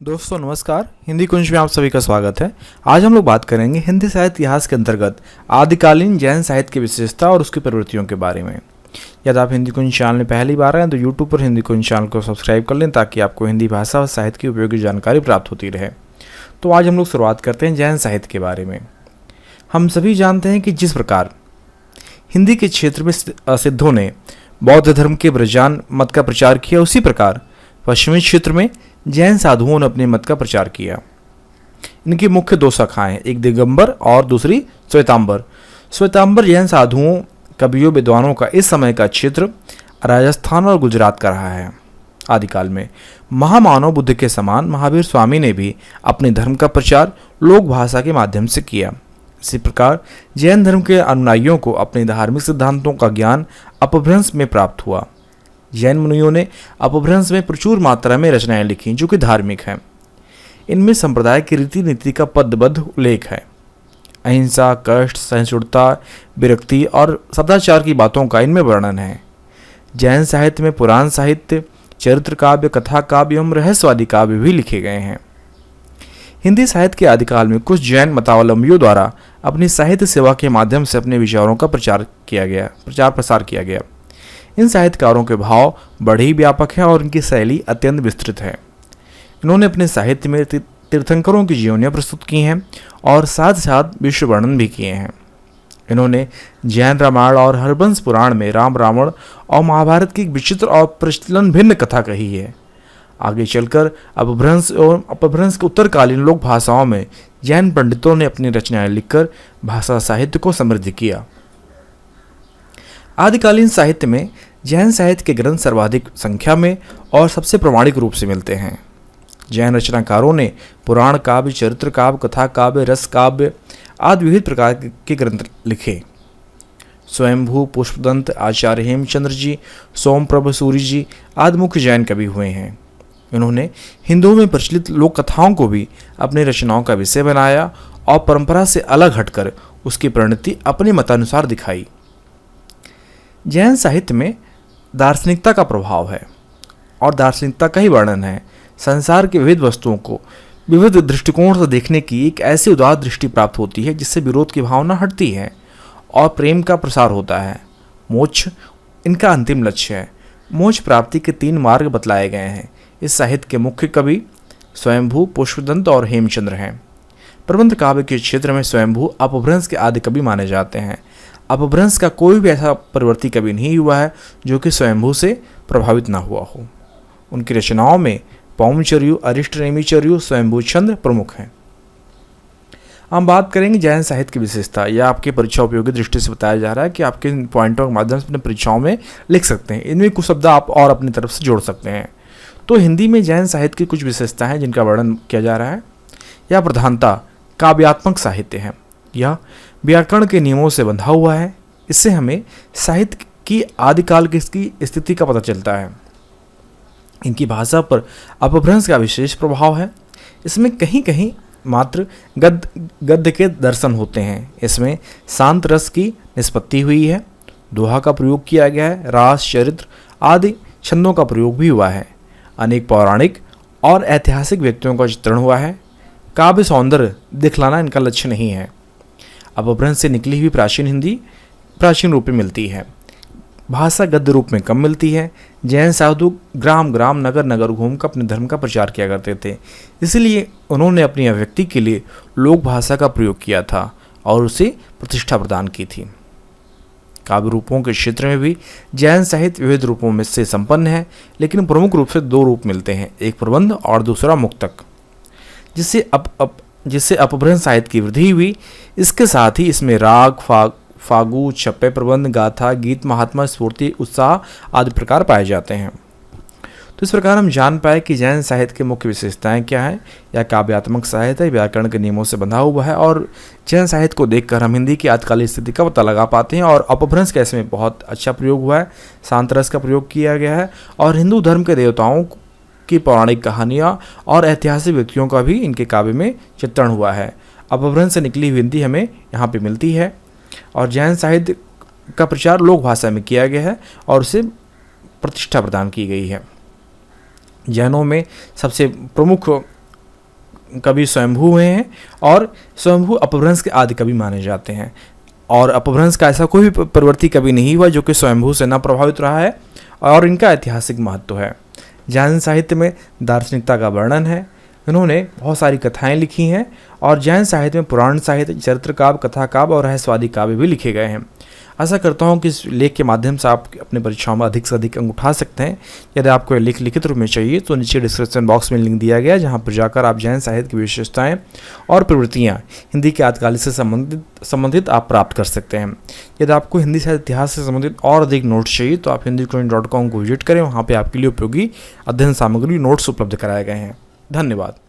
दोस्तों नमस्कार। हिंदी कुंज में आप सभी का स्वागत है। आज हम लोग बात करेंगे हिंदी साहित्य इतिहास के अंतर्गत आदिकालीन जैन साहित्य की विशेषता और उसकी प्रवृत्तियों के बारे में। यदि आप हिंदी कुंज चैनल में पहली बार आए हैं तो यूट्यूब पर हिंदी कुंज चैनल को सब्सक्राइब कर लें ताकि आपको हिंदी भाषा और साहित्य की उपयोगी जानकारी प्राप्त होती रहे। तो आज हम लोग शुरुआत करते हैं जैन साहित्य के बारे में। हम सभी जानते हैं कि जिस प्रकार हिंदी के क्षेत्र में सिद्धों ने बौद्ध धर्म के ब्रजान मत का प्रचार किया, उसी प्रकार पश्चिमी क्षेत्र में जैन साधुओं ने अपने मत का प्रचार किया। इनकी मुख्य दो शाखाएं हैं, एक दिगंबर और दूसरी श्वेतांबर। श्वेतांबर जैन साधुओं, कवियों, विद्वानों का इस समय का क्षेत्र राजस्थान और गुजरात का रहा है। आदिकाल में महामानव बुद्ध के समान महावीर स्वामी ने भी अपने धर्म का प्रचार लोक भाषा के माध्यम से किया। इसी प्रकार जैन धर्म के अनुयायियों को अपने धार्मिक सिद्धांतों का ज्ञान अपभ्रंश में प्राप्त हुआ। जैन मुनियों ने अपभ्रंश में प्रचुर मात्रा में रचनाएं लिखी जो कि धार्मिक हैं। इनमें संप्रदाय की रीति नीति का पदबद्ध उल्लेख है। अहिंसा, कष्ट, सहिष्णुता, विरक्ति और सदाचार की बातों का इनमें वर्णन है। जैन साहित्य में पुराण साहित्य, चरित्र काव्य, कथा काव्य एवं रहस्यवादी काव्य भी लिखे गए हैं। हिंदी साहित्य के आदिकाल में कुछ जैन मतावलंबियों द्वारा अपनी साहित्य सेवा के माध्यम से अपने विचारों का प्रचार प्रसार किया गया। इन साहित्यकारों के भाव बड़े ही व्यापक हैं और इनकी शैली अत्यंत विस्तृत है। इन्होंने अपने साहित्य में तीर्थंकरों की जीवनियाँ प्रस्तुत की हैं और साथ साथ विश्व वर्णन भी किए हैं। इन्होंने जैन रामायण और हरवंश पुराण में राम, रावण और महाभारत की विचित्र और प्रचलन भिन्न कथा कही है। आगे चलकर अपभ्रंश और अपभ्रंश के उत्तरकालीन लोक भाषाओं में जैन पंडितों ने अपनी रचनाएं लिखकर भाषा साहित्य को समृद्ध किया। आदिकालीन साहित्य में जैन साहित्य के ग्रंथ सर्वाधिक संख्या में और सबसे प्रामाणिक रूप से मिलते हैं। जैन रचनाकारों ने पुराण काव्य, चरित्र काव्य, कथा काव्य, रस काव्य आदि विविध प्रकार के ग्रंथ लिखे। स्वयंभू, पुष्पदंत, आचार्य हेमचंद्र जी, सोमप्रभ सूरि जी आदि मुख्य जैन कवि हुए हैं। इन्होंने हिंदुओं में प्रचलित लोक कथाओं को भी अपनी रचनाओं का विषय बनाया और परंपरा से अलग हटकर उसकी परिणति अपने मतानुसार दिखाई। जैन साहित्य में दार्शनिकता का प्रभाव है और दार्शनिकता का ही वर्णन है। संसार की विविध वस्तुओं को विविध दृष्टिकोण से देखने की एक ऐसी उदार दृष्टि प्राप्त होती है जिससे विरोध की भावना हटती है और प्रेम का प्रसार होता है। मोक्ष इनका अंतिम लक्ष्य है। मोक्ष प्राप्ति के 3 मार्ग बतलाए गए हैं। इस साहित्य के मुख्य कवि स्वयंभू, पुष्पदंत और हेमचंद्र हैं। प्रबंध काव्य के क्षेत्र में स्वयंभू अपभ्रंश के आदि कवि माने जाते हैं। अपभ्रंश का कोई भी ऐसा परिवर्ती कवि नहीं हुआ है जो कि स्वयंभू से प्रभावित न हुआ हो। उनकी रचनाओं में पौमचर्यु, अरिष्टनेमिचर्यु, स्वयंभू छंद प्रमुख हैं। हम बात करेंगे जैन साहित्य की विशेषता। यह आपके परीक्षा उपयोगी दृष्टि से बताया जा रहा है कि आपके इन पॉइंटों के माध्यम से अपने परीक्षाओं में लिख सकते हैं। इनमें कुछ शब्द आप और अपनी तरफ से जोड़ सकते हैं। तो हिंदी में जैन साहित्य की कुछ विशेषताएं हैं जिनका वर्णन किया जा रहा है। यह प्रधानता काव्यात्मक साहित्य है। यह व्याकरण के नियमों से बंधा हुआ है। इससे हमें साहित्य की आदिकाल की इसकी स्थिति का पता चलता है। इनकी भाषा पर अपभ्रंश का विशेष प्रभाव है। इसमें कहीं कहीं मात्र गद्य के दर्शन होते हैं। इसमें शांत रस की निष्पत्ति हुई है। दोहा का प्रयोग किया गया है। रास, चरित्र आदि छंदों का प्रयोग भी हुआ है। अनेक पौराणिक और ऐतिहासिक व्यक्तियों का चित्रण हुआ है। काव्य सौंदर्य दिखलाना इनका लक्ष्य नहीं है। अपभ्रंश से निकली हुई प्राचीन हिंदी प्राचीन रूप में मिलती है। भाषा गद्य रूप में कम मिलती है। जैन साधु ग्राम ग्राम, नगर नगर घूमकर अपने धर्म का प्रचार किया करते थे। इसलिए उन्होंने अपनी अभिव्यक्ति के लिए लोक भाषा का प्रयोग किया था और उसे प्रतिष्ठा प्रदान की थी। काव्य रूपों के क्षेत्र में भी जैन साहित्य विविध रूपों में से संपन्न है, लेकिन प्रमुख रूप से 2 रूप मिलते हैं, एक प्रबंध और दूसरा मुक्तक, जिससे अपभ्रंश साहित्य की वृद्धि हुई। इसके साथ ही इसमें राग, फागु, छप्पे, प्रबंध, गाथा, गीत, महात्मा, स्फूर्ति, उत्साह आदि प्रकार पाए जाते हैं। तो इस प्रकार हम जान पाए कि जैन साहित्य की मुख्य विशेषताएं क्या हैं। यह काव्यात्मक साहित्य है, व्याकरण के नियमों से बंधा हुआ है और जैन साहित्य को देखकर हम हिंदी की आदिकालीन स्थिति का पता लगा पाते हैं। और अपभ्रंश का इसमें बहुत अच्छा प्रयोग हुआ है। शांत रस का प्रयोग किया गया है और हिंदू धर्म के देवताओं की पौराणिक कहानियाँ और ऐतिहासिक व्यक्तियों का भी इनके काव्य में चित्रण हुआ है। अपभ्रंश से निकली हुई हिंदी हमें यहाँ पे मिलती है और जैन साहित्य का प्रचार लोक भाषा में किया गया है और उसे प्रतिष्ठा प्रदान की गई है। जैनों में सबसे प्रमुख कवि स्वयंभू हुए हैं और स्वयंभू अपभ्रंश के आदि कवि माने जाते हैं। और अपभ्रंश का ऐसा कोई भी प्रवृत्ति कवि नहीं हुआ जो कि स्वयंभू से न प्रभावित रहा है और इनका ऐतिहासिक महत्व है। जैन साहित्य में दार्शनिकता का वर्णन है। इन्होंने बहुत सारी कथाएं लिखी हैं और जैन साहित्य में पुराण साहित्य, चरित्र काव्य, कथा काव्य और रहस्यवादी काव्य भी लिखे गए हैं। आशा करता हूं कि इस लेख के माध्यम से आप अपनी परीक्षाओं में अधिक से अधिक अंक उठा सकते हैं। यदि आपको यह लेख लिखित रूप में चाहिए तो नीचे डिस्क्रिप्शन बॉक्स में लिंक दिया गया है, जहां पर जाकर आप जैन साहित्य की विशेषताएं और प्रवृत्तियां हिंदी के आदिकाल से संबंधित आप प्राप्त कर सकते हैं। यदि आपको हिंदी साहित्य इतिहास से संबंधित और अधिक नोट्स चाहिए तो आप hindicoin.com को विजिट करें। वहाँ पर आपके लिए उपयोगी अध्ययन सामग्री नोट्स उपलब्ध कराए गए हैं। धन्यवाद।